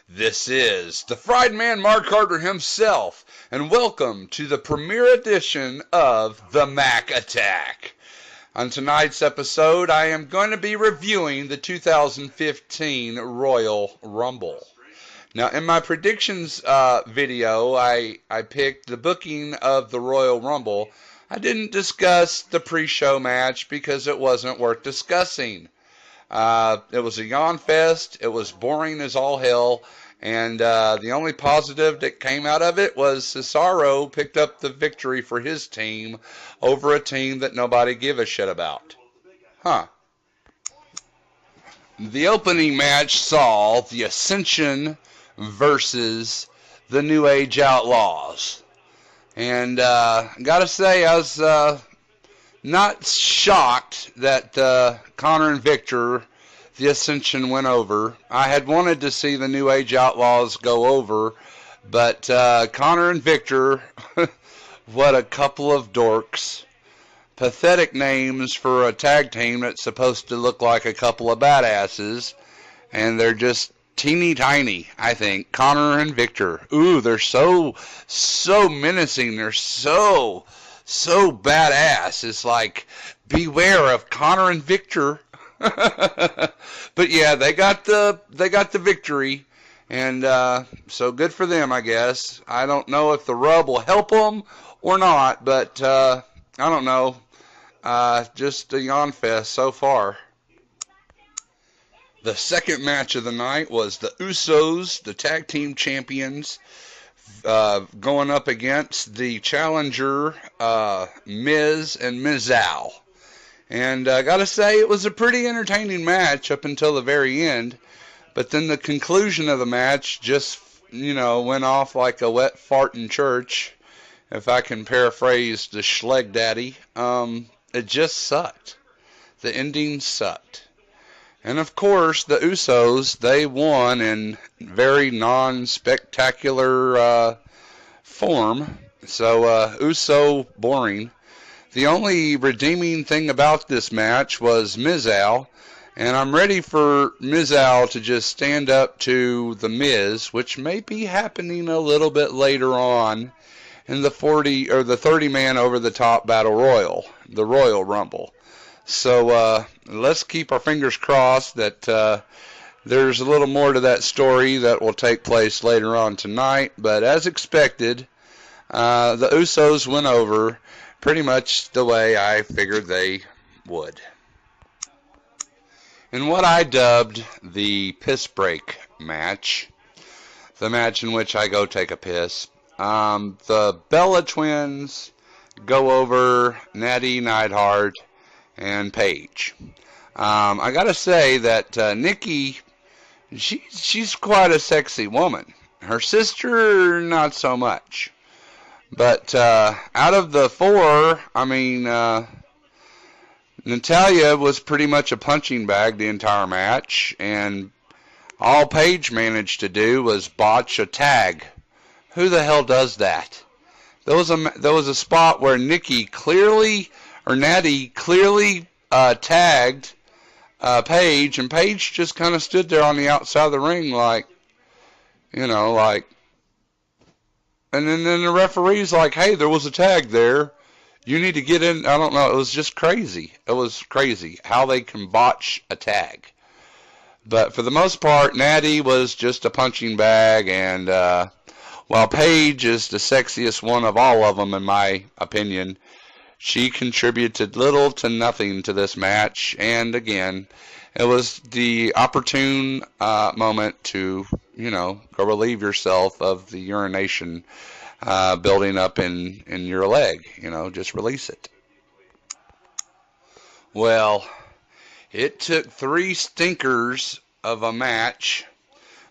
This is the Fried Man Mark Carter himself, and welcome to the premiere edition of The Mac Attack. On tonight's episode, I am going to be reviewing the 2015 Royal Rumble. Now, in my predictions video, I picked the booking of the Royal Rumble. I didn't discuss the pre-show match because it wasn't worth discussing. It was a yawn fest. It was boring as all hell. And the only positive that came out of it was Cesaro picked up the victory for his team over a team that nobody gave a shit about. The opening match saw the Ascension versus the New Age Outlaws. And gotta say, I was not shocked that Connor and Victor, the Ascension, went over. I had wanted to see the New Age Outlaws go over, but Connor and Victor, what a couple of dorks. Pathetic names for a tag team that's supposed to look like a couple of badasses, and they're just teeny tiny, I think. Connor and Victor. Ooh, they're so menacing. They're so badass. It's like, beware of Connor and Victor. But yeah, they got the victory, and so good for them, I guess. I don't know if the rub will help them or not, but I don't know. Just a yawn fest so far. The second match of the night was the Usos, the tag team champions, going up against the challenger, Miz and Mizdow. And I gotta say, it was a pretty entertaining match up until the very end. But then the conclusion of the match just, went off like a wet fart in church, if I can paraphrase the Schleg Daddy. It just sucked. The ending sucked. And of course, the Usos, they won in very non-spectacular form. So, Uso boring. The only redeeming thing about this match was Mizdow. And I'm ready for Mizdow to just stand up to the Miz, which may be happening a little bit later on in the 30-man over-the-top Battle Royal, the Royal Rumble. So let's keep our fingers crossed that there's a little more to that story that will take place later on tonight. But as expected, the Usos went over pretty much the way I figured they would. In what I dubbed the piss break match, the match in which I go take a piss, the Bella Twins go over Natty Neidhart and Paige. I gotta say that Nikki, she's quite a sexy woman. Her sister, not so much. But out of the four, Natalya was pretty much a punching bag the entire match, and all Paige managed to do was botch a tag. Who the hell does that? There was a spot where Natty clearly tagged Paige, and Paige just kind of stood there on the outside of the ring and then the referee's like, hey, there was a tag there. You need to get in. I don't know. It was just crazy. It was crazy how they can botch a tag. But for the most part, Natty was just a punching bag, and while Paige is the sexiest one of all of them, in my opinion, she contributed little to nothing to this match. And again, it was the opportune moment to, go relieve yourself of the urination building up in your leg. Just release it. Well, it took 3 stinkers of a match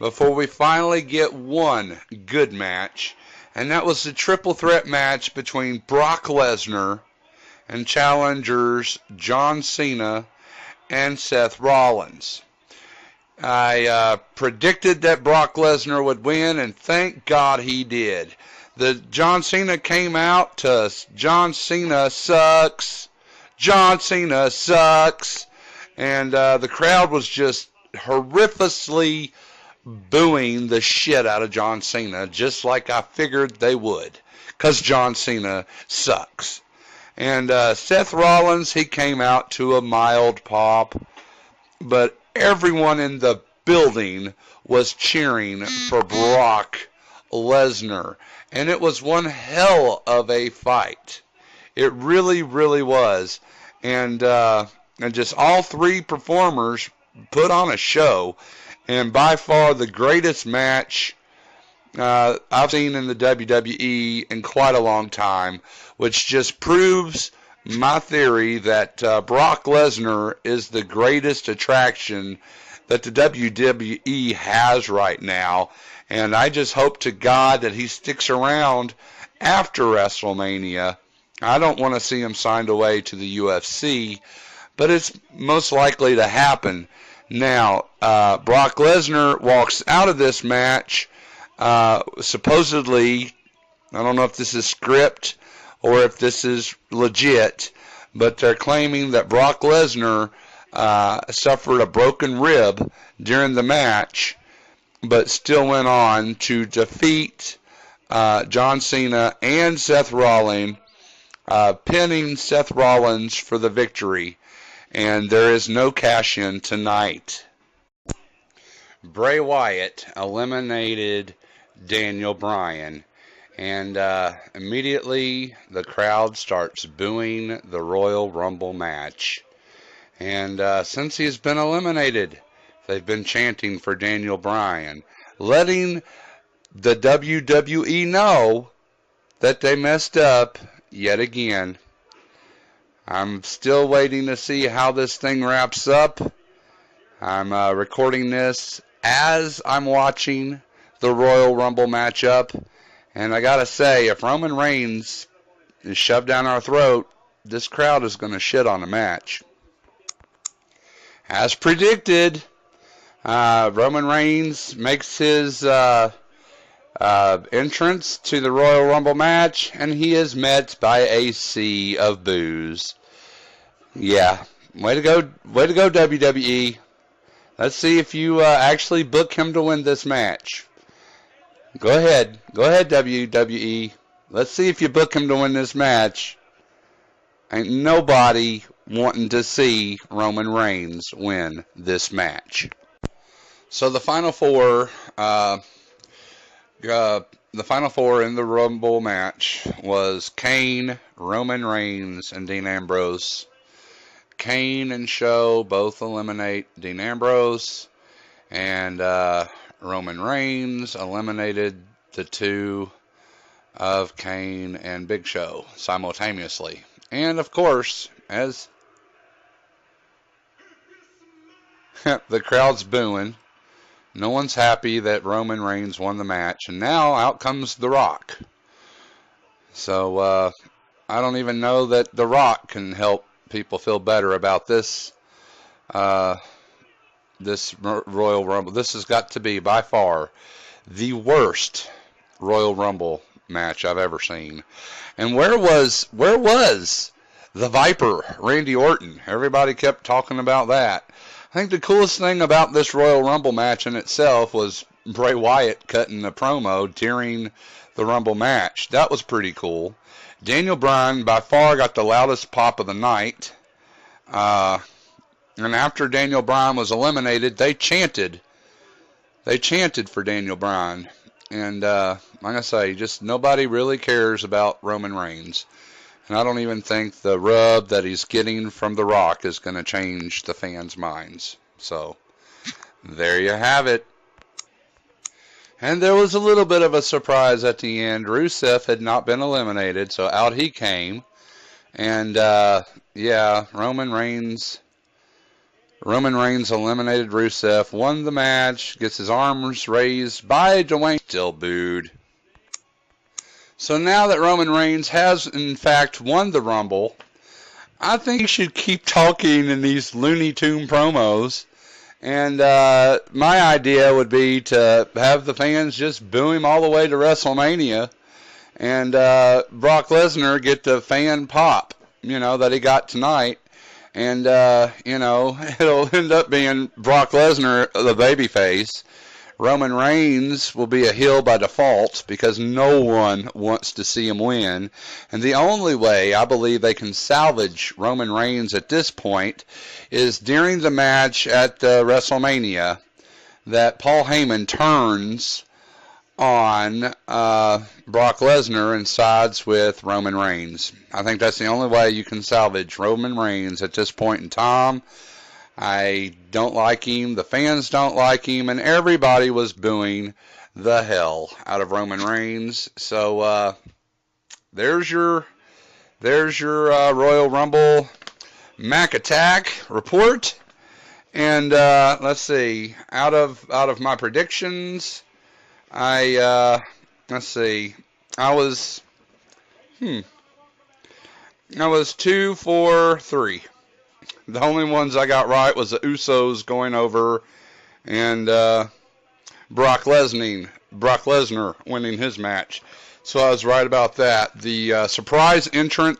before we finally get one good match, and that was the triple threat match between Brock Lesnar and challengers John Cena and Seth Rollins. I predicted that Brock Lesnar would win, and thank God he did. The John Cena came out to John Cena sucks. John Cena sucks. And the crowd was just horrifically booing the shit out of John Cena, just like I figured they would, because John Cena sucks. And Seth Rollins, he came out to a mild pop, but everyone in the building was cheering for Brock Lesnar. And it was one hell of a fight. It really, really was. And just all three performers put on a show. And by far the greatest match I've seen in the WWE in quite a long time, which just proves my theory that Brock Lesnar is the greatest attraction that the WWE has right now. And I just hope to God that he sticks around after WrestleMania. I don't want to see him signed away to the UFC, but it's most likely to happen. Now, Brock Lesnar walks out of this match, supposedly, I don't know if this is script or if this is legit, but they're claiming that Brock Lesnar suffered a broken rib during the match, but still went on to defeat John Cena and Seth Rollins, pinning Seth Rollins for the victory. And there is no cash-in tonight. Bray Wyatt eliminated Daniel Bryan, and immediately the crowd starts booing the Royal Rumble match. And since he's been eliminated, they've been chanting for Daniel Bryan, letting the WWE know that they messed up yet again. I'm still waiting to see how this thing wraps up. I'm recording this as I'm watching the Royal Rumble matchup. And I gotta say, if Roman Reigns is shoved down our throat, this crowd is going to shit on the match. As predicted, Roman Reigns makes his entrance to the Royal Rumble match, and he is met by a sea of boos. Yeah, way to go, WWE. Let's see if you actually book him to win this match. Go ahead, WWE. Let's see if you book him to win this match. Ain't nobody wanting to see Roman Reigns win this match. So the final four in the Rumble match was Kane, Roman Reigns, and Dean Ambrose. Kane and Show both eliminate Dean Ambrose, and Roman Reigns eliminated the two of Kane and Big Show simultaneously. And of course, as the crowd's booing, no one's happy that Roman Reigns won the match, and now out comes The Rock. So I don't even know that The Rock can help people feel better about this this Royal Rumble. This has got to be by far the worst Royal Rumble match I've ever seen. And where was the Viper, Randy Orton? Everybody kept talking about that. I think the coolest thing about this Royal Rumble match in itself was Bray Wyatt cutting a promo during the Rumble match. That was pretty cool. Daniel Bryan by far got the loudest pop of the night. And after Daniel Bryan was eliminated, they chanted for Daniel Bryan. And like I say, just nobody really cares about Roman Reigns. And I don't even think the rub that he's getting from The Rock is going to change the fans' minds. So, there you have it. And there was a little bit of a surprise at the end. Rusev had not been eliminated, so out he came. And, yeah, Roman Reigns eliminated Rusev, won the match, gets his arms raised by Dwayne, still booed. So now that Roman Reigns has, in fact, won the Rumble, I think he should keep talking in these Looney Tune promos. And my idea would be to have the fans just boo him all the way to WrestleMania. And Brock Lesnar get the fan pop, that he got tonight. And, it'll end up being Brock Lesnar, the babyface. Roman Reigns will be a heel by default because no one wants to see him win. And the only way I believe they can salvage Roman Reigns at this point is during the match at WrestleMania that Paul Heyman turns on Brock Lesnar and sides with Roman Reigns. I think that's the only way you can salvage Roman Reigns at this point in time. I don't like him, the fans don't like him, and everybody was booing the hell out of Roman Reigns. So there's your Royal Rumble Mac Attack report. And let's see, out of my predictions, I was 2 for 3. The only ones I got right was the Usos going over and Brock Lesnar winning his match. So I was right about that. The surprise entrance